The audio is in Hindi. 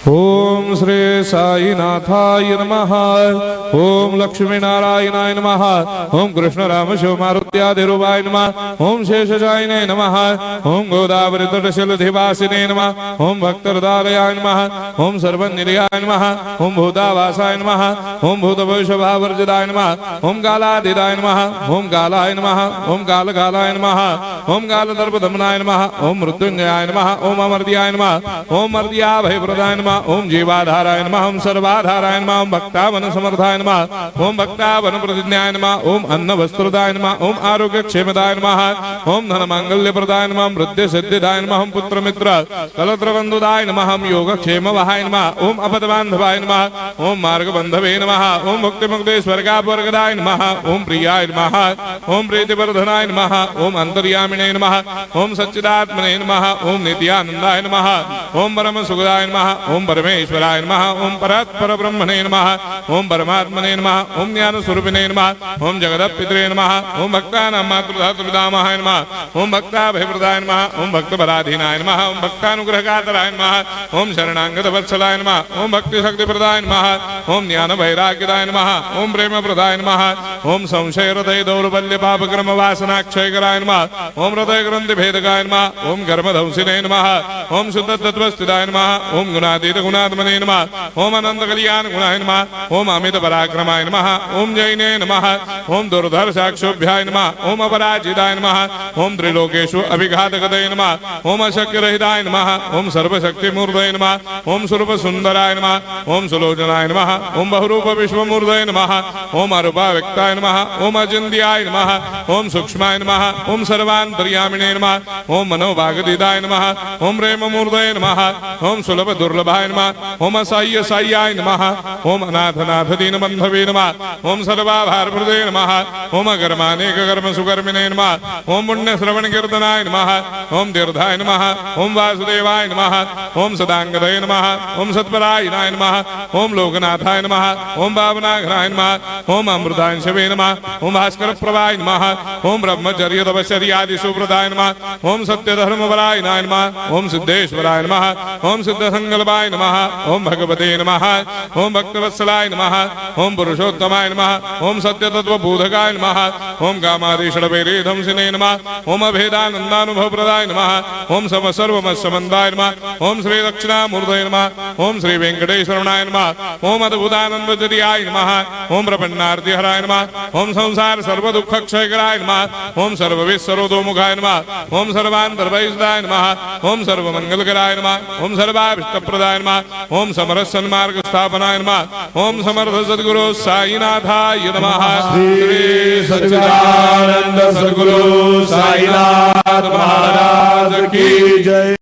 ओम श्री साईनाथाय नमः। ओम लक्ष्मी नारायणाय नमः। ओम कृष्ण राम शिव मारुत्यादिरूपाय नमः। ओम शेषशायिने नमः। ओम गोदावरी तटशिलधिवासिने नमः। ओम भक्तहृदयाय नमः। ओम सर्वनिलयाय नमः। ओम भूतावासाय नमः। ओम भूतभविष्यभावर्जिताय नमः। ओम कालातीताय नमः। ओम कालाय नमः। ओम कालकालाय नमः। ओम कालदर्पदमनाय नमः। ओम मृत्युंजयाय नमः। ओम अमर्त्याय नमः। ओम मर्त्याभयप्रदाय नमः। ओम जीवाधाराय नमः। ओम सर्वाधाराय नमः। ओम भक्तावन समर्थाय नमः। ओम भक्तावन प्रतिज्ञाय नमः। ओम अन्न वस्त्रदाय नमः। ओम आरोग्य क्षेमदाय नमः। ओम धन मांगल्य प्रदाय नमः। ओम वृद्धि सिद्धिदाय नमः। ओम पुत्र मित्र कलत्र बंधुदाय नमः। ओम योग क्षेम वहाय नमः। ओम अपद बांधवाय नमः। ओम मार्ग बंधवे नमः। ओम भक्ति मुक्ति स्वर्गापवर्गदाय नमः। ओम प्रियाय नमः। ओम प्रीतिवर्धनाय नमः। ओम अंतर्यामिने नमः। ओम सच्चिदात्मने नमः। ओम नित्यानंदाय नमः। ओम परम सुखदाय नमः। ओम परमेश्वराय नमः। ओम परात्पर ब्रह्मणे नमः। ओम परमात्मने नमः। ओम ज्ञान स्वरूपिणे नमः। ओम जगदपितरे नमः। ओम भक्तानां मातृधातुर्पितामहाय नमः। ओम भक्ताभयप्रदाय नमः। ओम भक्तपराधीनाय नमः। ओम भक्तानुग्रहकातराय नमः। ओम शरणागत वत्सलाय नमः। ओम भक्ति शक्ति प्रदाय नमः। ओम ज्ञान वैराग्यदाय नमः। ओम प्रेम प्रदाय नमः। ओम संशय हृदय दौर्बल्य पापक्रम वासना क्षयकराय नमः। ओम हृदय ग्रंथि भेदकाय नमः। ओम कर्मधंसिने नमः। ओम शुद्ध तत्वस्थिताय नमः। ओम गुणातीत गुणात्मने नमः। ओम अनंत कल्याण गुणाय नमः। ओम अमित पराक्रमाय नमः। ओम जैने नमः। ओम दुर्धर्षाक्षोभ्याय नमः। ओम अपराजिताय नमः। ओम त्रिलोकेषु अभिघातगतये नमः। ओम अशक्य रहिताय नमः। ओम सर्वशक्ति मूर्धये नमः। ओम स्वरूप सुंदराय नमः। ओम सुलोचनाय नमः। ओम बहुरूप विश्वमूर्धये नमः। ओम अरूपाव्यक्ताय नमः। ओम अचिन्त्याय नमः। ओम सूक्ष्माय नमः। ओम सर्वान्तर्यामिने नमः। ओम मनोभागदिदाय नमः। ओम प्रेम मूर्धये नमः। ओम सुलभ दुर्लभाय नमः। ओम असाह्य साह्याय नमः। ओम अनाथनाथ दीनबंधवे नमः। ओम सर्वाभारप्रदे नमः। ओम अकर्मानेक कर्म सुकर्मिणे नमः। ओम पुण्य श्रवण कीर्तनाय नमः। ओम तीर्थाय नमः। ओम वासुदेवाय नमः। ओम सदांगदये नमः। ओम सत्परायणाय नमः। ओम लोकनाथाय नमः। ओम भावनाघ्नाय नमः। ओम अमृतांशवे नमः। ओम भास्कर प्रभाय नमः। ओम ब्रह्मचर्य तपश्चर्यादि सुप्रदाय नमः। ओम सत्य धर्मपरायणाय नमः। ओम सिद्धेश्वराय नमः। ओम सिद्ध संकल्पाय नमः। ओम भगवते नमः। ओम भक्तवत्सलाय नमः। ओम पुरुषोत्तमाय नमः। ओम सत्य तत्व बोधकाय नमः। ओम कामादिषडभैरेधंसिने नमः। ओम अभेदानंदानुभव प्रदाय नमः। ओम सर्वमस्समन्दाय नमः। ओम श्री दक्षिणामूर्तये नमः। ओम श्री वेंकटेश्वरनाय नमः। ओम अद्भुतानंदचर्याय नमः। ओम प्रपन्नार्तिहराय नमः। ओम संसार सर्व दुख क्षयकराय नमः। ओम सर्वविस्सरोदोमुखाय नमः। ओम सर्वान्तर्वैसदाय नमः। ओम सर्वमंगलकराय नमः। ओम सर्वाभीष्टप्रदाय नमः। ओम समरस सन्मार्ग स्थापनाय नमः। ओम समर्थ सद्गुरु साईनाथाय नमः। श्री सच्चिदानंद सद्गुरु साईनाथ महाराज की जय।